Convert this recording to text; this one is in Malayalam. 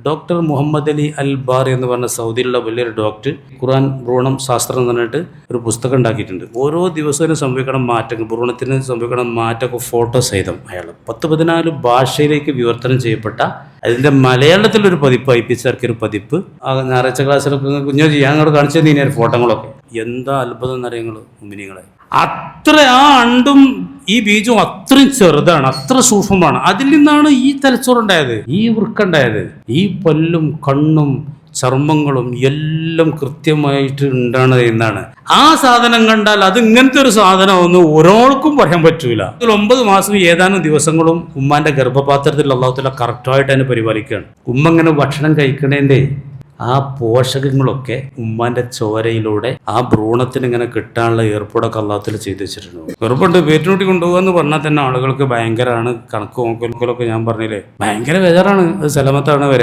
ഡോക്ടർ മുഹമ്മദ് അലി അൽ ബാർ എന്ന് പറഞ്ഞ സൗദിയിലുള്ള വലിയൊരു ഡോക്ടർ ഖുർആൻ ഭ്രൂണം ശാസ്ത്രം എന്ന് പറഞ്ഞിട്ട് ഒരു പുസ്തകം ഉണ്ടാക്കിയിട്ടുണ്ട്. ഓരോ ദിവസവും സംഭവിക്കണം മാറ്റങ്ങൾ, ഭ്രൂണത്തിന് സംഭവിക്കണം മാറ്റമൊക്കെ ഫോട്ടോ സഹിതം അയാൾ 10-14 ഭാഷയിലേക്ക് വിവർത്തനം ചെയ്യപ്പെട്ട അതിൻ്റെ മലയാളത്തിലൊരു പതിപ്പ് അയപ്പിച്ചിറക്കിയൊരു പതിപ്പ് ഞായറാഴ്ച ക്ലാസ്സിലൊക്കെ കുഞ്ഞോ ചെയ്യാൻ അങ്ങോട്ട് കാണിച്ചു തന്നീ ഫോട്ടോകളൊക്കെ. എന്താ അത്ഭുതം എന്നറിയങ്ങൾ മുമ്പിനിങ്ങളെ. അത്ര ആ അണ്ടും ഈ ബീജവും അത്രയും ചെറുതാണ്, അത്ര സൂക്ഷ്മമാണ്. അതിൽ നിന്നാണ് ഈ തലച്ചോറുണ്ടായത്, ഈ വൃക്കുണ്ടായത്. ഈ പല്ലും കണ്ണും ചർമ്മങ്ങളും എല്ലാം കൃത്യമായിട്ട് ഉണ്ടാണ് എന്നാണ്. ആ സാധനം കണ്ടാൽ അത് ഇങ്ങനത്തെ ഒരു സാധനമൊന്നും ഒരാൾക്കും പറയാൻ പറ്റൂല. 9 മാസം ഏതാനും ദിവസങ്ങളും ഉമ്മാന്റെ ഗർഭപാത്രത്തിൽ അല്ലാഹു തആല കറക്റ്റായിട്ട് അതിനെ പരിപാലിക്കുകയാണ്. ഉമ്മ ഇങ്ങനെ ഭക്ഷണം കഴിക്കണേന്റെ ആ പോഷകങ്ങളൊക്കെ ഉമ്മാന്റെ ചോരയിലൂടെ ആ ഭ്രൂണത്തിന് ഇങ്ങനെ കിട്ടാനുള്ള ഏർപ്പാടൊക്കെ അല്ലാഹു തആല ചെയ്തു വെച്ചിട്ടുണ്ട്. ഗർഭമുണ്ട് പേറ്റിനൂട്ടി കൊണ്ടുപോകാന്ന് പറഞ്ഞാൽ തന്നെ ആളുകൾക്ക് ഭയങ്കരമാണ്. കണക്ക് നോക്കലൊക്കെ ഞാൻ പറഞ്ഞില്ലേ, ഭയങ്കര ബേജാറാണ്. അത് സലമത്താണ് വരെ.